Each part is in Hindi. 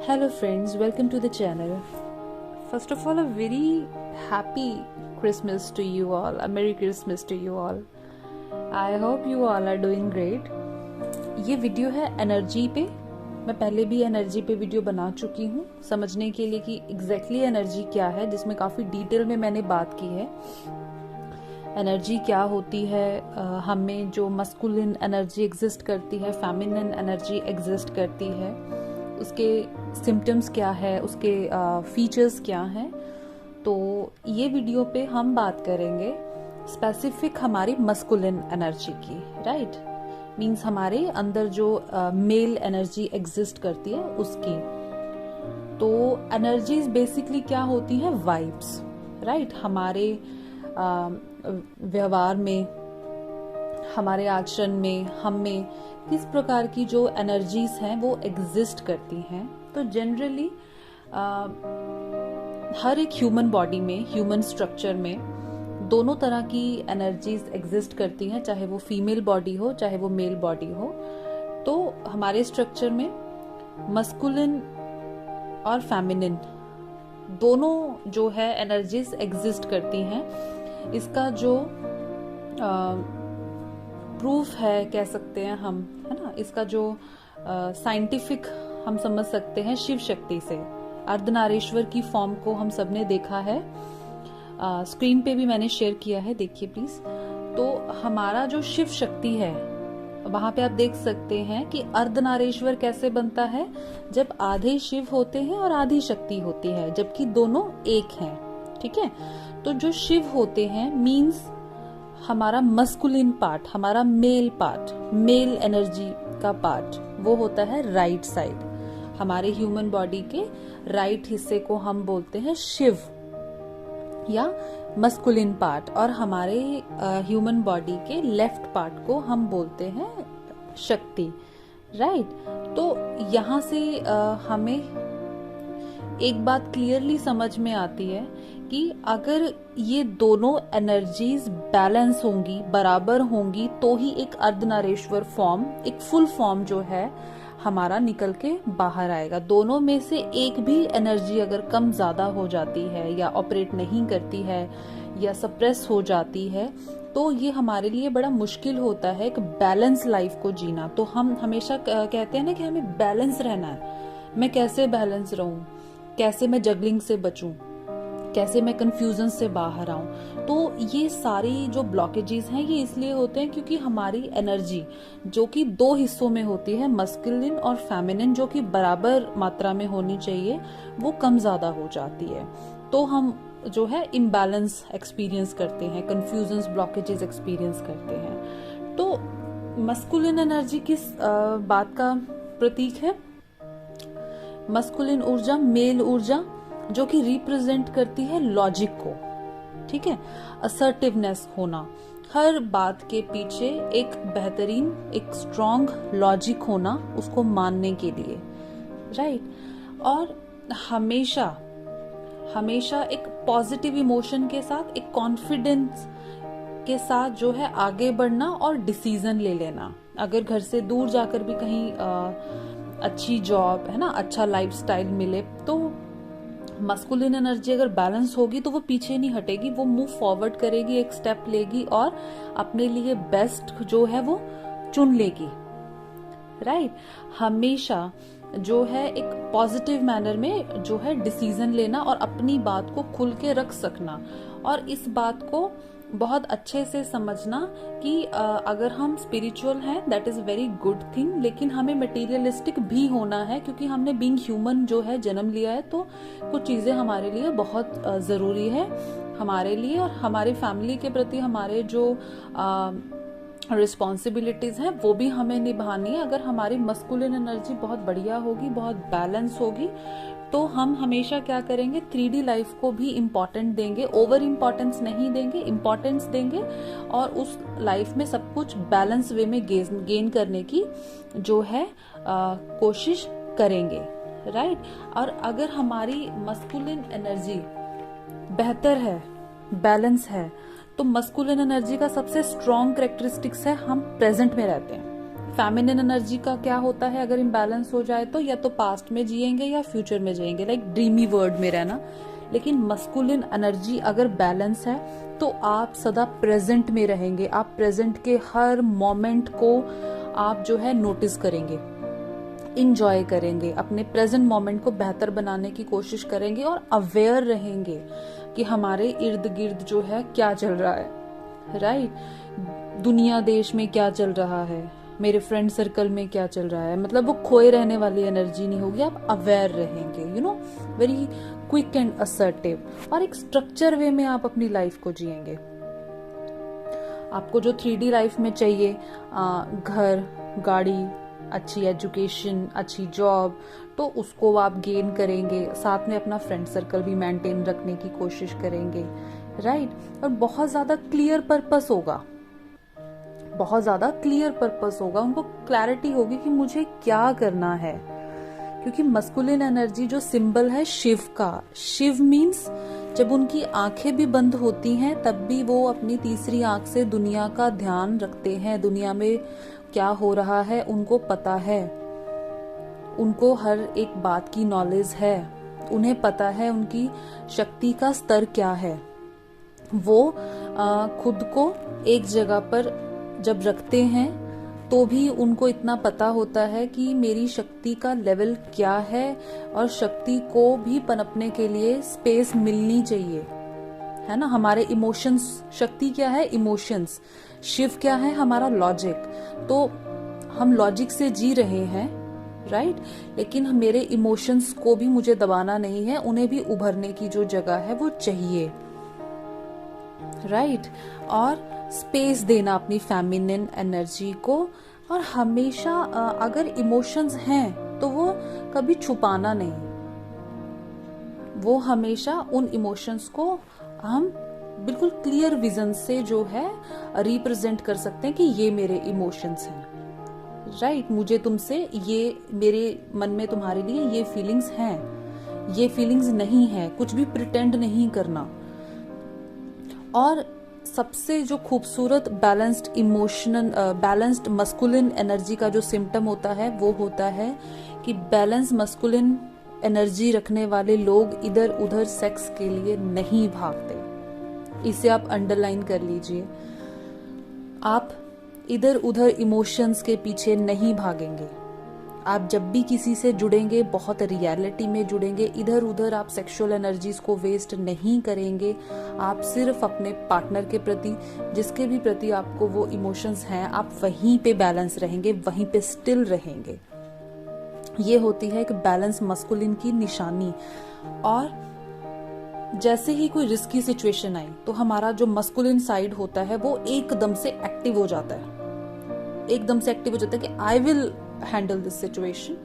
Hello friends, welcome to the channel. First of all, a very happy Christmas to you all. A Merry Christmas to you all. I hope you all are doing great. ये वीडियो है एनर्जी पे. मैं पहले भी एनर्जी पे वीडियो बना चुकी हूँ समझने के लिए कि एग्जैक्टली एनर्जी क्या है, जिसमें काफ़ी डिटेल में मैंने बात की है. एनर्जी क्या होती है, हमें जो मस्कुलिन एनर्जी एग्जिस्ट करती है, फेमिनिन एनर्जी एग्जिस्ट करती है, उसके सिम्टम्स क्या है, उसके फीचर्स क्या हैं. तो ये वीडियो पे हम बात करेंगे स्पेसिफिक हमारी मस्कुलिन एनर्जी की. राइट, मीन्स हमारे अंदर जो मेल एनर्जी एग्जिस्ट करती है उसकी. तो एनर्जीज बेसिकली क्या होती हैं? वाइब्स. राइट, हमारे व्यवहार में, हमारे आचरण में, हम में किस प्रकार की जो एनर्जीज हैं वो एग्जिस्ट करती हैं. तो जनरली हर एक ह्यूमन बॉडी में, ह्यूमन स्ट्रक्चर में दोनों तरह की एनर्जीज एग्जिस्ट करती हैं, चाहे वो फीमेल बॉडी हो चाहे वो मेल बॉडी हो. तो हमारे स्ट्रक्चर में मस्कुलिन और फेमिनिन दोनों जो है एनर्जीज एग्जिस्ट करती हैं. इसका जो प्रूफ है कह सकते हैं हम, है ना, इसका जो साइंटिफिक हम समझ सकते हैं शिव शक्ति से. अर्धनारीश्वर की फॉर्म को हम सबने देखा है, स्क्रीन पे भी मैंने शेयर किया है, देखिए प्लीज. तो हमारा जो शिव शक्ति है वहां पे आप देख सकते हैं कि अर्धनारीश्वर कैसे बनता है, जब आधे शिव होते हैं और आधी शक्ति होती है, जबकि दोनों एक हैं. ठीक है, तो जो शिव होते हैं मीन्स हमारा मस्कुलिन पार्ट, हमारा मेल पार्ट, मेल एनर्जी का पार्ट, वो होता है राइट साइड. हमारे ह्यूमन बॉडी के राइट हिस्से को हम बोलते हैं शिव या मस्कुलिन पार्ट, और हमारे ह्यूमन बॉडी के लेफ्ट पार्ट को हम बोलते हैं शक्ति. राइट, तो यहाँ से हमें एक बात क्लियरली समझ में आती है कि अगर ये दोनों एनर्जीज बैलेंस होंगी, बराबर होंगी, तो ही एक अर्धनारीश्वर फॉर्म, एक फुल फॉर्म जो है हमारा निकल के बाहर आएगा. दोनों में से एक भी एनर्जी अगर कम ज्यादा हो जाती है या ऑपरेट नहीं करती है या सप्रेस हो जाती है, तो ये हमारे लिए बड़ा मुश्किल होता है एक बैलेंस लाइफ को जीना. तो हम हमेशा कहते हैं ना कि हमें बैलेंस रहना है. मैं कैसे बैलेंस रहूं, कैसे मैं जगलिंग से बचूं, कैसे मैं कंफ्यूजन से बाहर आऊं. तो ये सारी जो ब्लॉकेजेस हैं ये इसलिए होते हैं क्योंकि हमारी एनर्जी जो कि दो हिस्सों में होती है, मस्कुलिन और फेमिनिन, जो कि बराबर मात्रा में होनी चाहिए, वो कम ज्यादा हो जाती है. तो हम जो है इम्बैलेंस एक्सपीरियंस करते हैं, कंफ्यूजन, ब्लॉकेजेस एक्सपीरियंस करते हैं. तो मस्कुलिन एनर्जी किस बात का प्रतीक है? मस्कुलिन ऊर्जा, मेल ऊर्जा, जो कि रिप्रेजेंट करती है लॉजिक को. ठीक है, असर्टिवनेस होना, हर बात के पीछे एक बेहतरीन, एक स्ट्रॉन्ग लॉजिक होना उसको मानने के लिए. राइट, और हमेशा हमेशा एक पॉजिटिव इमोशन के साथ, एक कॉन्फिडेंस के साथ जो है आगे बढ़ना और डिसीजन ले लेना. अगर घर से दूर जाकर भी कहीं अच्छी जॉब, है ना, अच्छा लाइफस्टाइल मिले, तो मस्कुलिन एनर्जी अगर बैलेंस होगी तो वो पीछे नहीं हटेगी, वो मूव फॉरवर्ड करेगी, एक स्टेप लेगी और अपने लिए बेस्ट जो है वो चुन लेगी. राइट, हमेशा जो है एक पॉजिटिव मैनर में जो है डिसीजन लेना और अपनी बात को खुल के रख सकना, और इस बात को बहुत अच्छे से समझना कि अगर हम स्पिरिचुअल हैं that is very good thing, लेकिन हमें मटेरियलिस्टिक भी होना है, क्योंकि हमने बीइंग ह्यूमन जो है जन्म लिया है. तो कुछ चीजें हमारे लिए बहुत जरूरी है, हमारे लिए और हमारे फैमिली के प्रति हमारे जो रिस्पॉन्सिबिलिटीज हैं वो भी हमें निभानी है. अगर हमारी मस्कुलिन एनर्जी बहुत बढ़िया होगी, बहुत बैलेंस होगी, तो हम हमेशा क्या करेंगे, 3D लाइफ को भी इम्पोर्टेंट देंगे, ओवर इम्पोर्टेंस नहीं देंगे, इम्पोर्टेंस देंगे, और उस लाइफ में सब कुछ बैलेंस वे में गेन करने की जो है कोशिश करेंगे. राइट, और अगर हमारी मस्कुलिन एनर्जी बेहतर है, बैलेंस है, तो मस्कुलिन एनर्जी का सबसे स्ट्रॉन्ग कैरेक्टरिस्टिक्स है हम प्रेजेंट में रहते हैं. फेमिनिन एनर्जी का क्या होता है अगर इम्बैलेंस हो जाए तो, या तो पास्ट में जिएंगे या फ्यूचर में जिएंगे, लाइक ड्रीमी वर्ल्ड में रहना। लेकिन मस्कुलिन एनर्जी अगर बैलेंस है तो आप सदा प्रेजेंट में रहेंगे, आप प्रेजेंट के हर मोमेंट को आप जो है नोटिस करेंगे, इंजॉय करेंगे, अपने प्रेजेंट मोमेंट को बेहतर बनाने की कोशिश करेंगे और अवेयर रहेंगे कि हमारे इर्द गिर्द जो है क्या चल रहा है, राइट। दुनिया देश में क्या चल रहा है, मेरे फ्रेंड सर्कल में क्या चल रहा है, मतलब वो खोए रहने वाली एनर्जी नहीं होगी, आप अवेयर रहेंगे, you know, very quick and assertive, और एक स्ट्रक्चर वे में आप अपनी लाइफ को जिएंगे। आपको जो 3D लाइफ में चाहिए, घर, गाड़ी, अच्छी एजुकेशन, अच्छी जॉब, तो उसको आप गेन करेंगे, साथ में अपना फ्रेंड सर्कल भी मेंटेन रखने की कोशिश करेंगे, राइट। और बहुत ज्यादा क्लियर पर्पस होगा, बहुत ज्यादा क्लियर पर्पस होगा, उनको क्लैरिटी होगी कि मुझे क्या करना है। क्योंकि मस्कुलिन एनर्जी जो सिंबल है शिव का, शिव मीन्स जब उनकी आंखें भी बंद होती हैं तब भी वो अपनी तीसरी आंख से दुनिया का ध्यान रखते हैं, दुनिया में क्या हो रहा है उनको पता है, उनको हर एक बात की नॉलेज है, उन्हें पता है उनकी शक्ति का स्तर क्या है। वो खुद को एक जगह पर जब रखते हैं तो भी उनको इतना पता होता है कि मेरी शक्ति का लेवल क्या है, और शक्ति को भी पनपने के लिए स्पेस मिलनी चाहिए, है ना। हमारे इमोशंस, शक्ति क्या है, इमोशंस, शिव क्या है, हमारा लॉजिक। तो हम लॉजिक से जी रहे हैं, राइट, लेकिन मेरे इमोशंस को भी मुझे दबाना नहीं है, उन्हें भी उभरने की जो जगह है वो चाहिए, राइट। और स्पेस देना अपनी फेमिनिन एनर्जी को, और हमेशा अगर इमोशंस हैं तो वो कभी छुपाना नहीं, वो हमेशा उन इमोशंस को हम बिल्कुल क्लियर विजन से जो है रिप्रेजेंट कर सकते हैं कि ये मेरे इमोशंस हैं, राइट। मुझे तुमसे ये, मेरे मन में तुम्हारे लिए ये फीलिंग्स हैं, ये फीलिंग्स नहीं है, कुछ भी प्रिटेंड नहीं करना। और सबसे जो खूबसूरत balanced emotional, balanced masculine energy का जो सिम्टम होता है वो होता है कि बैलेंस मस्कुलिन एनर्जी रखने वाले लोग इधर उधर सेक्स के लिए नहीं भागते। इसे आप अंडरलाइन कर लीजिए, आप इधर उधर इमोशंस के पीछे नहीं भागेंगे। आप जब भी किसी से जुड़ेंगे बहुत रियलिटी में जुड़ेंगे, इधर उधर आप सेक्सुअल एनर्जीज को वेस्ट नहीं करेंगे। आप सिर्फ अपने पार्टनर के प्रति, जिसके भी प्रति आपको वो इमोशंस हैं, आप वहीं पे बैलेंस रहेंगे, वहीं पे स्टिल रहेंगे। ये होती है एक बैलेंस मस्कुलिन की निशानी। और जैसे ही कोई रिस्की सिचुएशन आई तो हमारा जो मस्कुलिन साइड होता है वो एकदम से एक्टिव हो जाता है, एकदम से एक्टिव हो जाता है कि I will handle this situation,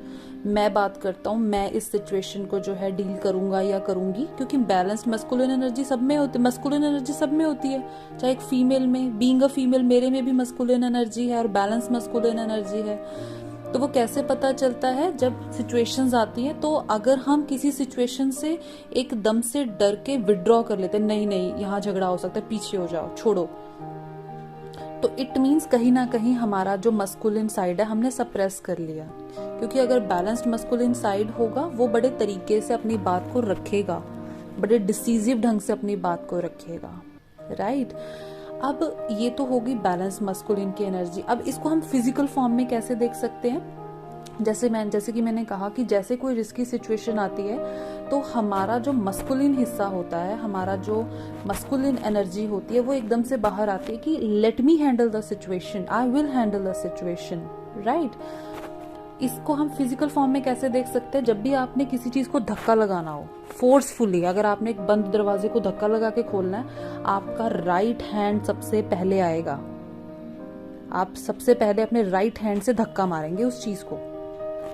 मैं बात करता हूँ, मैं इस सिचुएशन को जो है डील करूंगा या करूंगी। क्योंकि बैलेंस्ड मस्कुलिन एनर्जी सब में होती है, मस्कुलिन एनर्जी सब में होती है, चाहे एक फीमेल में, बीइंग अ फीमेल मेरे में भी मस्कुलिन एनर्जी है और बैलेंस मस्कुलिन एनर्जी है। तो वो कैसे पता चलता है, जब सिचुएशंस आती हैं तो अगर हम किसी सिचुएशन से एकदम से डर के विड्रॉ कर लेते हैं, नहीं नहीं यहाँ झगड़ा हो सकता है, पीछे हो जाओ, छोड़ो, तो इट मीन्स कहीं ना कहीं हमारा जो मस्कुलिन साइड है हमने सप्रेस कर लिया। क्योंकि अगर बैलेंस्ड मस्कुलिन साइड होगा वो बड़े तरीके से अपनी बात को रखेगा, बड़े डिसीजिव ढंग से अपनी बात को रखेगा, राइट। अब ये तो होगी बैलेंस मस्कुलिन की एनर्जी। अब इसको हम फिजिकल फॉर्म में कैसे देख सकते हैं, जैसे कि मैंने कहा कि जैसे कोई रिस्की सिचुएशन आती है तो हमारा जो मस्कुलिन हिस्सा होता है, हमारा जो मस्कुलिन एनर्जी होती है वो एकदम से बाहर आती है कि let me handle the situation, I will handle the situation, right. इसको हम फिजिकल फॉर्म में कैसे देख सकते हैं, जब भी आपने किसी चीज को धक्का लगाना हो फोर्सफुली, अगर आपने एक बंद दरवाजे को धक्का लगा के खोलना है, आपका राइट हैंड सबसे पहले आएगा, आप सबसे पहले अपने राइट हैंड से धक्का मारेंगे उस चीज को,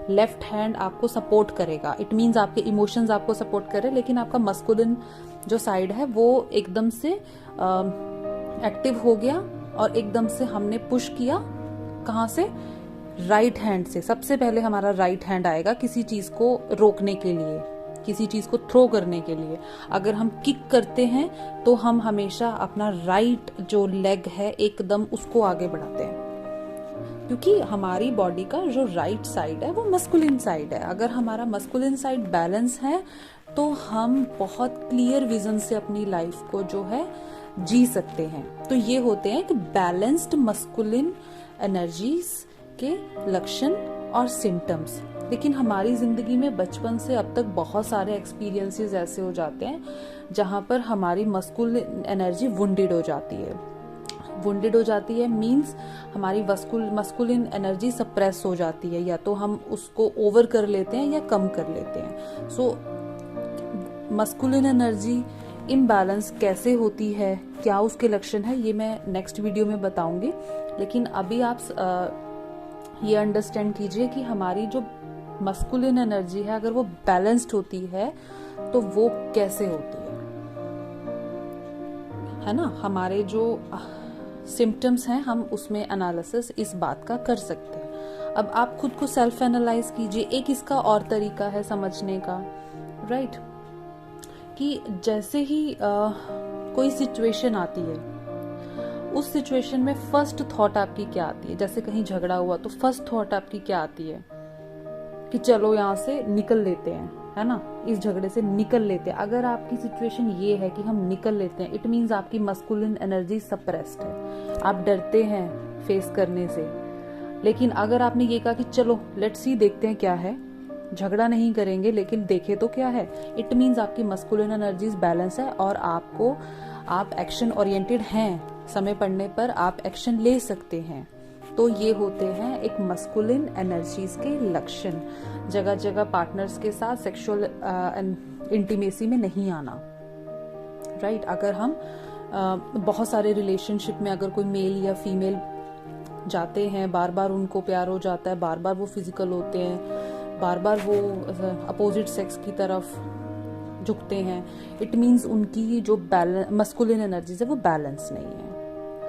लेफ्ट हैंड आपको सपोर्ट करेगा। इट मीन्स आपके इमोशंस आपको सपोर्ट करे, लेकिन आपका मस्कुलिन जो साइड है वो एकदम से एक्टिव हो गया और एकदम से हमने पुश किया, कहां से, राइट हैंड से। सबसे पहले हमारा राइट हैंड आएगा किसी चीज को रोकने के लिए, किसी चीज को थ्रो करने के लिए। अगर हम किक करते हैं तो हम हमेशा अपना राइट जो लेग है एकदम उसको आगे बढ़ाते हैं। क्योंकि हमारी बॉडी का जो राइट साइड है वो मस्कुलिन साइड है। अगर हमारा मस्कुलिन साइड बैलेंस है तो हम बहुत क्लियर विजन से अपनी लाइफ को जो है जी सकते हैं। तो ये होते हैं कि बैलेंस्ड मस्कुलिन एनर्जीज के लक्षण और सिम्टम्स। लेकिन हमारी जिंदगी में बचपन से अब तक बहुत सारे एक्सपीरियंसेस ऐसे हो जाते हैं जहां पर हमारी मस्कुलिन एनर्जी वुंडेड हो जाती है। वुंडेड हो जाती है मींस हमारी मस्कुलिन एनर्जी सप्रेस हो जाती है, या तो हम उसको ओवर कर लेते हैं या कम कर लेते हैं। सो मस्कुलिन एनर्जी इम्बैलेंस कैसे होती है, क्या उसके लक्षण है, ये मैं नेक्स्ट वीडियो में बताऊंगी। लेकिन अभी आप ये अंडरस्टैंड कीजिए कि हमारी जो मस्कुलिन एनर्जी है अगर वो बैलेंस्ड होती है तो वो कैसे होती है ना। हमारे जो सिम्टम्स हैं हम उसमें एनालिसिस इस बात का कर सकते हैं। अब आप खुद को सेल्फ एनालाइज कीजिए। एक इसका और तरीका है समझने का, राइट, कि जैसे ही कोई सिचुएशन आती है उस सिचुएशन में फर्स्ट थॉट आपकी क्या आती है। जैसे कहीं झगड़ा हुआ तो फर्स्ट थॉट आपकी क्या आती है कि चलो यहाँ से निकल लेते हैं, है ना, इस झगड़े से निकल लेते हैं। अगर आपकी सिचुएशन ये है कि हम निकल लेते हैं, इट मीन्स आपकी मस्कुलिन एनर्जी सप्रेस्ड है, आप डरते हैं फेस करने से। लेकिन अगर आपने ये कहा कि चलो लेट्स सी, देखते हैं क्या है, झगड़ा नहीं करेंगे लेकिन देखे तो क्या है, इट मीन्स आपकी मस्कुलिन एनर्जीज बैलेंस है और आप एक्शन ओरिएंटेड हैं। समय पड़ने पर आप एक्शन ले सकते हैं। तो ये होते हैं एक मस्कुलिन एनर्जीज के लक्षण। जगह जगह पार्टनर्स के साथ सेक्सुअल इंटीमेसी में नहीं आना, राइट। अगर हम बहुत सारे रिलेशनशिप में अगर कोई मेल या फीमेल जाते हैं, बार बार उनको प्यार हो जाता है, बार बार वो फिजिकल होते हैं, बार बार वो अपोजिट सेक्स की तरफ झुकते हैं, इट मीन्स उनकी जो मस्कुलिन एनर्जीज है वो बैलेंस नहीं है,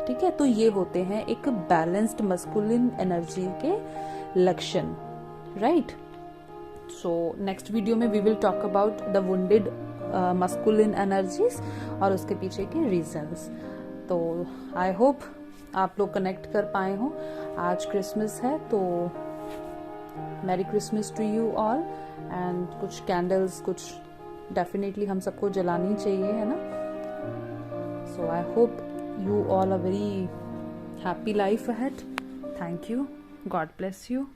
ठीक है। तो ये होते हैं एक बैलेंस्ड मस्कुलिन एनर्जी के लक्षण, राइट। सो नेक्स्ट वीडियो में we will talk about the wounded masculine energies और उसके पीछे के रीजंस। तो आई होप आप लोग कनेक्ट कर पाए हो। आज क्रिसमस है तो merry Christmas to you all. And कुछ कैंडल्स कुछ डेफिनेटली हम सबको जलानी चाहिए, है ना। So I hope you all a very happy life ahead. Thank you. God bless you.